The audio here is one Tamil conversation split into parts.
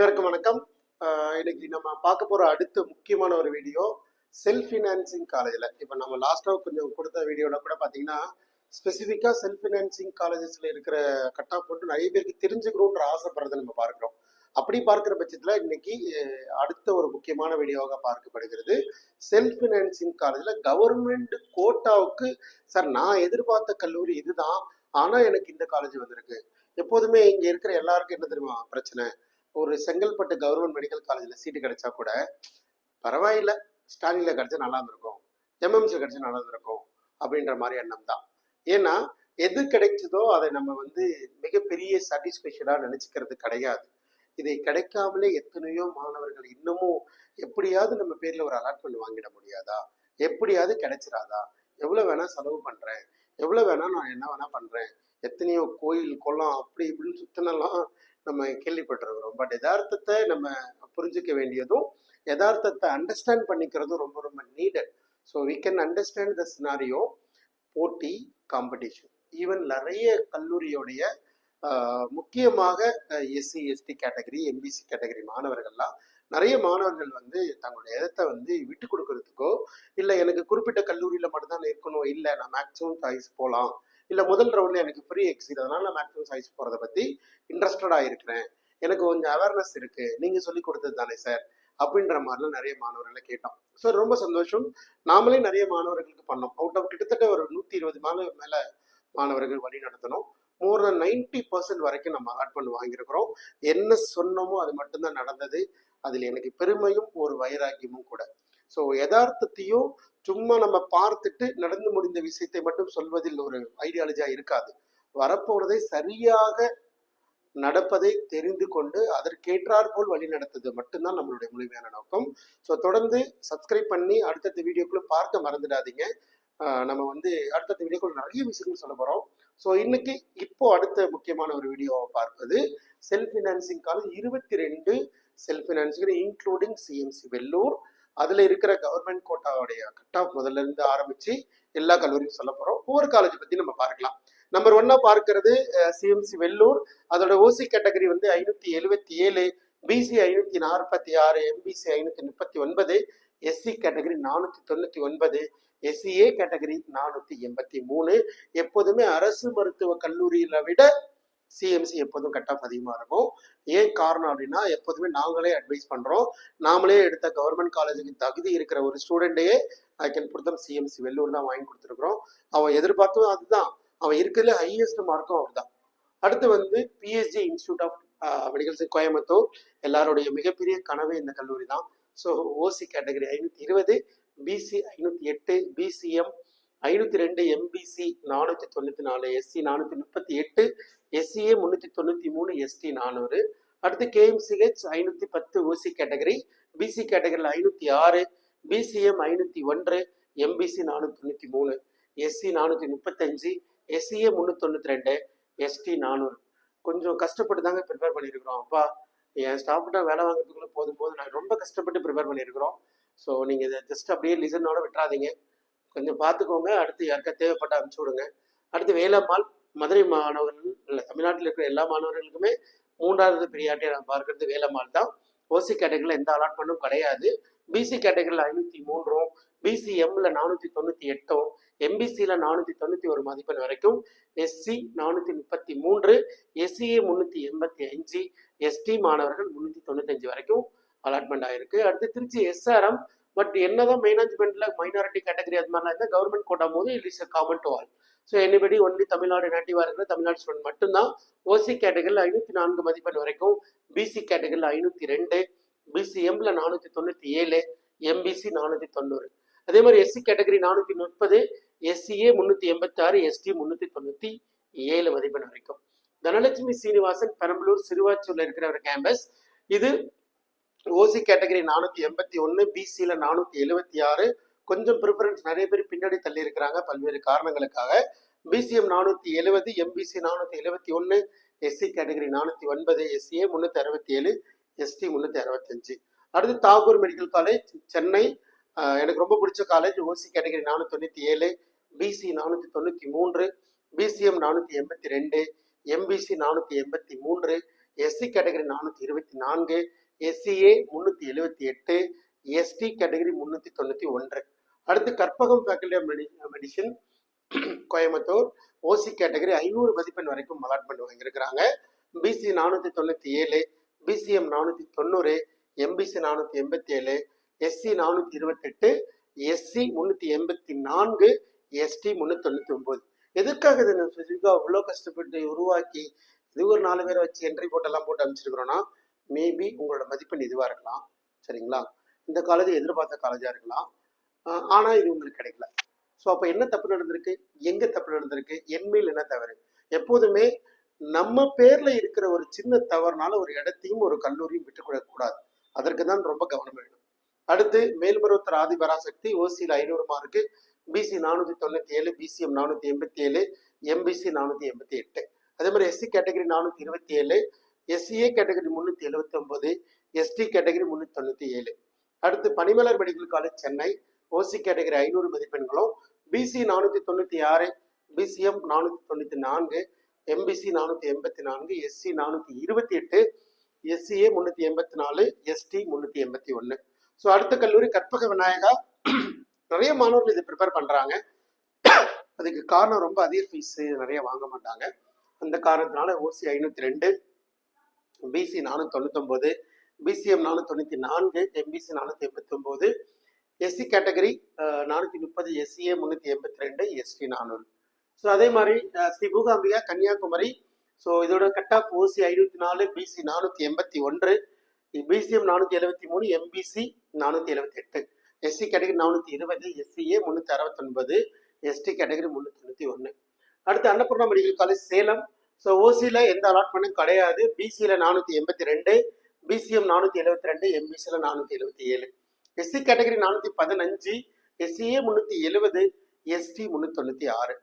அனைவருக்கும் வணக்கம். இன்னைக்கு நம்ம பார்க்க போற அடுத்த முக்கியமான ஒரு வீடியோ செல்ஃப் ஃபினான்சிங் காலேஜில். இப்போ நம்ம லாஸ்ட்டாக கொஞ்சம் கொடுத்த வீடியோவில் கூட பார்த்தீங்கன்னா ஸ்பெசிஃபிக்காக செல்ஃப் ஃபினான்சிங் காலேஜஸில் இருக்கிற கட் ஆஃப் போட்டு நிறைய பேருக்கு தெரிஞ்சுக்கணுன்ற ஆசைப்படுறதை நம்ம பார்க்குறோம். அப்படி பார்க்குற பட்சத்தில் இன்னைக்கு அடுத்த ஒரு முக்கியமான வீடியோவாக பார்க்கப்படுகிறது. செல்ஃப் ஃபினான்சிங் காலேஜில் கவர்மெண்ட் கோட்டாவுக்கு சார் நான் எதிர்பார்த்த கல்லூரி இதுதான், ஆனால் எனக்கு இந்த காலேஜ் வந்திருக்கு. எப்போதுமே இங்கே இருக்கிற எல்லாருக்கும் என்ன தெரியுமா பிரச்சனை, ஒரு செங்கல்பட்டு கவர்மெண்ட் மெடிக்கல் காலேஜில் சீட்டு கிடைச்சா கூட பரவாயில்ல, ஸ்டாலினில் கிடைச்சா நல்லா இருந்திருக்கும், எம்எம்சி கிடைச்சா நல்லா இருந்திருக்கும் அப்படின்ற மாதிரி எண்ணம் தான். ஏன்னா எது கிடைச்சதோ அதை நம்ம மிகப்பெரிய சாட்டிஸ்ஃபேக்ஷனாக நினச்சிக்கிறது கிடையாது. இதை கிடைக்காமலே எத்தனையோ மாணவர்கள் இன்னமும் எப்படியாவது நம்ம பேரில் ஒரு அலாட்மெண்ட் வாங்கிட முடியாதா, எப்படியாவது கிடைச்சிடாதா, எவ்வளோ வேணால் செலவு பண்ணுறேன், எவ்வளோ வேணால் நான் என்ன வேணால் பண்ணுறேன், எத்தனையோ கோயில் குளம் அப்படி இப்படின்னு சுத்தினெல்லாம் நம்ம கேள்விப்பட்டிருக்கிறோம். பட் யதார்த்தத்தை நம்ம புரிஞ்சுக்க வேண்டியதும் யதார்த்தத்தை அண்டர்ஸ்டாண்ட் பண்ணிக்கிறதும் ரொம்ப ரொம்ப needed. So we can understand the scenario. போட்டி, காம்படிஷன், ஈவன் நிறைய கல்லூரியோடைய முக்கியமாக SC ST category, MBC category மாணவர்கள்லாம் நிறைய மாணவர்கள் தங்களுடைய இடத்தை விட்டு கொடுக்கறதுக்கோ, இல்லை எனக்கு குறிப்பிட்ட கல்லூரியில் மட்டும்தான் இருக்கணும், இல்லை நான் மேக்ஸிமம் சாய்ஸ் போகலாம், இல்லை முதல் ரவுண்டில் எனக்கு ஃப்ரீ எக்ஸிட் அதனால நான் மேக்ஸிமம் சாய்ஸ் போகிறத பற்றி இன்ட்ரெஸ்டடாக இருக்கிறேன், எனக்கு கொஞ்சம் அவேர்னஸ் இருக்குது, நீங்கள் சொல்லி கொடுத்தது தானே சார் அப்படின்ற மாதிரிலாம் நிறைய மாணவர்களை கேட்டோம். ஸோ ரொம்ப சந்தோஷம். நாமளே நிறைய மாணவர்களுக்கு பண்ணோம். அவுட் ஆஃப் கிட்டத்தட்ட ஒரு 120 மேலே மாணவர்கள் வழி நடத்தணும். மோர் தென் 90% வரைக்கும் நம்ம அலாட்மெண்ட் வாங்கியிருக்கிறோம். என்ன சொன்னோமோ அது மட்டும்தான் நடந்தது. அதில் எனக்கு பெருமையும் ஒரு வைராக்கியமும் கூட. ஸோ யதார்த்தத்தையும் சும்மா நம்ம பார்த்துட்டு நடந்து முடிந்த விஷயத்தை மட்டும் சொல்வதில் ஒரு ஐடியாலஜியா இருக்காது. வரப்போறதை சரியாக நடப்பதை தெரிந்து கொண்டு அதற்கேற்றாற் போல் வழி நடத்துது மட்டும்தான் நம்மளுடைய முழுமையான நோக்கம். ஸோ தொடர்ந்து சப்ஸ்கிரைப் பண்ணி அடுத்தடுத்த வீடியோக்குள்ள பார்க்க மறந்துடாதீங்க. நம்ம அடுத்தடுத்த வீடியோக்குள்ள நிறைய விஷயங்கள் சொல்ல போறோம். ஸோ இன்னைக்கு இப்போ அடுத்த முக்கியமான ஒரு வீடியோவை பார்ப்பது self financing college 22 self financing including CMC Vellore. அதுல இருக்கிற கவர்மெண்ட் கோட்டாவுடைய கட் ஆஃப் முதல்ல இருந்து ஆரம்பிச்சு எல்லா கல்லூரியும் சொல்ல போறோம். ஒவ்வொரு காலேஜ் பத்தி நம்ம பார்க்கலாம். நம்பர் 1 பார்க்கிறது சிஎம்சி வெள்ளூர். அதோட OC category 577, BC 546, MBC 539, SC category 499, SCA category 483. எப்போதுமே அரசு மருத்துவ கல்லூரியில விட சிஎம்சி எப்போதும் கட் ஆஃப் அதிகமாக இருக்கும். ஏன் காரணம் அப்படின்னா, எப்போதுமே நாங்களே அட்வைஸ் பண்ணுறோம். நாமளே எடுத்த கவர்மெண்ட் காலேஜுக்கு தகுதி இருக்கிற ஒரு ஸ்டூடெண்ட்டையே I can put CMC Vellore தான் வாங்கி கொடுத்துருக்குறோம். அவன் எதிர்பார்த்தும் அதுதான், அவன் இருக்கிறதுல ஹையஸ்ட் மார்க்கும் அவர் தான். அடுத்து PSG institute of medical science Coimbatore. எல்லாருடைய மிகப்பெரிய கனவு இந்த கல்லூரி தான். So OC category 520, BC 508, BCM 502, MBC 494, SC 438, SCA 393, ST 400. அடுத்து கேஎம்சிஹெச் 510 ஓசி கேட்டகரி, பிசி கேட்டகரியில் 506, BCM 501, MBC 493, SC 435, SCA 392, ST 400. கொஞ்சம் கஷ்டப்பட்டு தாங்க ப்ரிப்பேர் பண்ணியிருக்கிறோம். அப்பா என் ஸ்டாஃப்கிட்ட வேலை வாங்குறதுக்குள்ள போதும் நான் ரொம்ப கஷ்டப்பட்டு ப்ரிப்பேர் பண்ணியிருக்கிறோம். ஸோ நீங்கள் இதை ஜஸ்ட் அப்படியே லிசனோட விட்டுறாதீங்க, கொஞ்சம் பார்த்துக்கோங்க. அடுத்து யாருக்கா தேவைப்பட்ட அனுப்பிச்சு விடுங்க. அடுத்து வேலம்மாள், மதுரை மாணவர்கள் இல்லை, தமிழ்நாட்டில் இருக்கிற எல்லா மாணவர்களுக்குமே 3வது பிரியாரிட்டியை நான் பார்க்கறது வேலம்மாள் தான். ஓசி கேட்டகரியில் எந்த அலாட்மெண்ட்டும் கிடையாது. பிசி கேட்டகரியில் 503, பிசிஎம்ல 498, எம்பிசியில் 491 மதிப்பெண் வரைக்கும், எஸ்சி 433, எஸ்சிஏ 385, எஸ்டி மாணவர்கள் 395 வரைக்கும் அலாட்மெண்ட் ஆயிருக்கு. அடுத்து திருச்சி எஸ்ஆர்எம். பட் என்னதான் மேனேஜ்மெண்ட்ல மைனாரிட்டி கேட்டகரி அது மாதிரிலாம் இருந்தால் கவர்மெண்ட் கோட்டா போது it is common to all. So anybody only Tamil Nadu நேட்டிவா இருக்கிற தமிழ்நாடு ஸ்டூடெண்ட் மட்டும்தான் ஓசி கேட்டகரியில் 504 மதிப்பெண் வரைக்கும், பிசி கேட்டகரியில் 502, பிசிஎம்ல 497, எம்பிசி 490. அதே மாதிரி எஸ்சி கேட்டகரி 430, எஸ்சிஏ 386, எஸ்டி 397 மதிப்பெண் வரைக்கும். தனலட்சுமி சீனிவாசன் பெரம்பலூர் சிறுவாச்சூர்ல இருக்கிற ஒரு கேம்பஸ். இது ஓசி கேட்டகரி 481, பிசியில் 476. கொஞ்சம் ப்ரிஃபரன்ஸ் நிறைய பேர் பின்னாடி தள்ளி இருக்கிறாங்க பல்வேறு காரணங்களுக்காக. BCM 470, MBC 471, SC category 409, SCA 367, ST 365. அடுத்து தாகூர் மெடிக்கல் காலேஜ் சென்னை. எனக்கு ரொம்ப பிடிச்ச college. OC category 497, BC 493, BCM 482, MBC 483, SC category 424, SCA 378, ST category 391. அடுத்து Karpagam faculty of medicine Coimbatore OC category 500 மதிப்பெண் வரைக்கும் அலாட்மெண்ட் வாங்கியிருக்கிறாங்க. BC 497, BCM 490, MBC 487, SC 428, SC 384, ST 399. எதுக்காக இதை ஸ்பெசிஃபிக்காக அவ்வளோ கஷ்டப்பட்டு உருவாக்கி இது ஒரு 4 பேரை வச்சு என்ட்ரி போட்டெல்லாம் போட்டு அனுப்பிச்சிருக்கிறோன்னா மேபி உங்களோட மதிப்பெண் இதுவாக இருக்கலாம். சரிங்களா? இந்த காலேஜ் எதிர்பார்த்த காலேஜாக இருக்கலாம். ஆனால் இது உங்களுக்கு கிடைக்கல. ஸோ அப்போ என்ன தப்பு நடந்திருக்கு, எங்கே தப்பு நடந்திருக்கு, என்மேல் என்ன தவறு? எப்போதுமே நம்ம பேர்ல இருக்கிற ஒரு சின்ன தவறுனால ஒரு இடத்தையும் ஒரு கல்லூரியும் விட்டுக்கூடாது. அதற்கு தான் ரொம்ப கவனம் வேணும். அடுத்து மேல்மருவத்தூர் ஆதி பராசக்தி ஓசியில் 500 மார்க்கு, பிசி 497, பிசிஎம் 487, எம்பிசி 488. அதே மாதிரி SC category 427, SCA category 379, ST category 397. அடுத்து Panimalar medical college Chennai OC category 500 மதிப்பெண்களும், BC 496, BCM 494, MBC 484, SC 428, SCA 384, ST 381. So அடுத்த கல்லூரி கற்பக விநாயகா. நிறைய மாணவர்கள் இதை ப்ரிப்பேர் பண்றாங்க. அதுக்கு காரணம் ரொம்ப அதிக ஃபீஸ் நிறைய வாங்க மாட்டாங்க. அந்த காரணத்தினால OC 502, BC 499, BCM 494, MBC 489, SC category 430, SCA 382, ST 400. So அதே மாதிரி ஸ்ரீ மூகாம்பிகா கன்னியாகுமரி. ஸோ இதோட cut off OC 504, BC 481, BCM 473, MBC 478, SC category 420, SCA 369, ST category 391. அடுத்து Annapoorna medical college Salem. So ஓசியில் எந்த அலாட்மெண்ட்டும் கிடையாது. பிசியில் 482, பிசிஎம் 472, எம்பிசியில் 477, எஸ்சி கேட்டகரி 415, எஸ்சிஏ 370, எஸ்டி 396.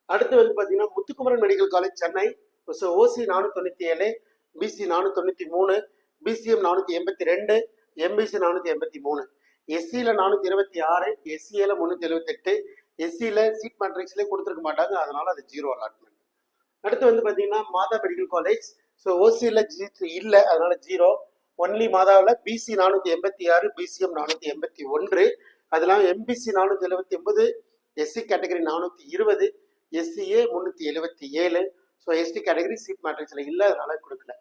அடுத்து வந்து பார்த்தீங்கன்னா Muthukumaran medical college Chennai. So OC 497, BC 493, BCM 482, MBC 483, எஸ்சியில் 426, எஸ்சிஏல 378, எஸ்சியில் சீட் மேட்ரிக்ஸ்லேயே கொடுத்துருக்க மாட்டாங்க, அதனால அது 0 அலாட்மெண்ட். அடுத்து வந்து பார்த்தீங்கன்னா மாதா மெடிக்கல் காலேஜ். ஸோ ஓசியில் இல்லை, அதனால 0. ஒன்லி மாதாவில் பிசி 486, பிசிஎம் 481, அதெல்லாம் MBC 479, SC category 420, SCA 377. So ST category seat மேட்ரிக்ஸில் இல்லை, அதனால கொடுக்கல.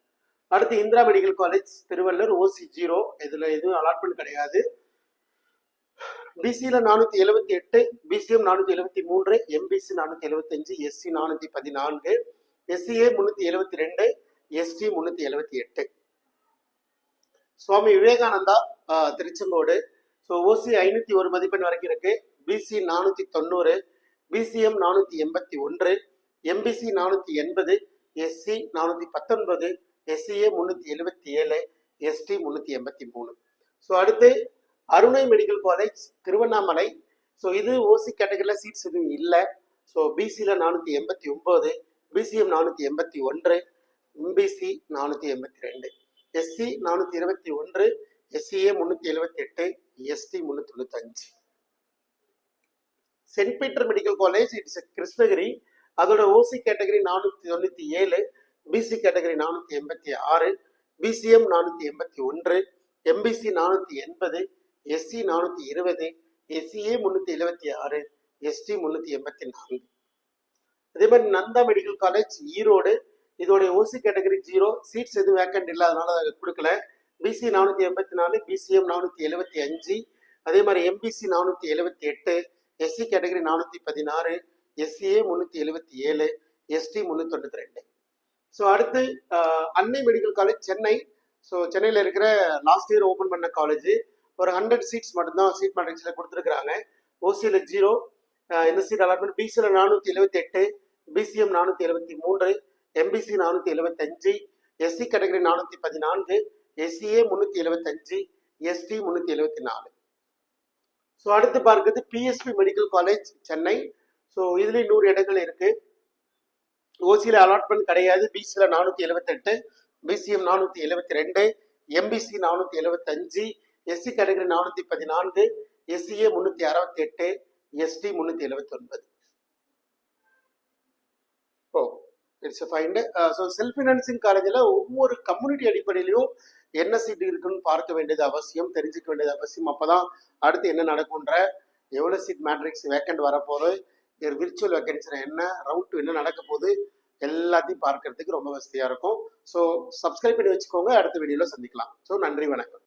அடுத்து Indira medical college Tiruvallur OC 0, இதில் எதுவும் அலாட்மெண்ட் கிடையாது. பிசியில் 478, BCM 473, MBC 475, SC 414, SCA 372, ST 378. Swami Vivekananda Tiruchengode. So OC 501 மதிப்பெண் வரைக்கும் இருக்கு. BC 490, BCM 481, MBC 480, SC 419, SCA 377, ST 383. So அடுத்து Arunai medical college Tiruvannamalai. So இது ஓசி கேட்டகரியில் சீட்ஸ் எதுவும் இல்லை. ஸோ பிசியில் 489, BCM 481, MBC 482, SC 421, SCA 378, ST 395. Saint Peter medical college it's Krishnagiri. அதோட OC category 497, BC category 486, BCM 481, MBC 480, SC 420, SCA 376, ST 384. அதே மாதிரி நந்தா மெடிக்கல் காலேஜ் ஈரோடு. இதோடைய ஓசி கேட்டகரி 0, சீட்ஸ் எதுவும் வேக்கண்ட் இல்லை, அதனால அதை கொடுக்கல. பிசி 484, பிசிஎம் 475, அதே மாதிரி MBC 478, SC category 416, SCA 377, ST 392. So அடுத்து Annai medical college Chennai. So சென்னையில் இருக்கிற லாஸ்ட் இயர் ஓப்பன் பண்ண காலேஜ். ஒரு 100 சீட்ஸ் மட்டும்தான் சீட் மேட்ரிக்ஸில் கொடுத்துருக்குறாங்க. ஓசியில் 0. இந்த சீட் அலாட்மெண்ட் பிசியில் 478, BCM 473, MBC 475, SC category 414, SCA 375, ST 374. So அடுத்து பார்க்குறது PSP medical college Chennai. So இதுலேயும் 100 இடங்கள் இருக்கு. ஓசியில் அலாட்மெண்ட் கிடையாது. பிசியில் 478, BCM 472, MBC 475, SC category 414, SCA 368, ST 379. It's fine. So self financing காலேஜில் ஒவ்வொரு கம்யூனிட்டி அடிப்படையிலையும் என்ன சீட் இருக்குன்னு பார்க்க வேண்டியது அவசியம், தெரிஞ்சுக்க வேண்டியது அவசியம். அப்போ தான் அடுத்து என்ன நடக்குன்ற, எவ்வளோ சீட் மேட்ரிக்ஸ் வேக்கண்ட் வரப்போகுது, விர்ச்சுவல் வேக்கன்சி என்ன, ரவுண்ட் 2 என்ன நடக்க போகுது, எல்லாத்தையும் பார்க்கறதுக்கு ரொம்ப வசதியாக இருக்கும். ஸோ சப்ஸ்கிரைப் பண்ணி வச்சுக்கோங்க. அடுத்த வீடியோவில் சந்திக்கலாம். ஸோ நன்றி, வணக்கம்.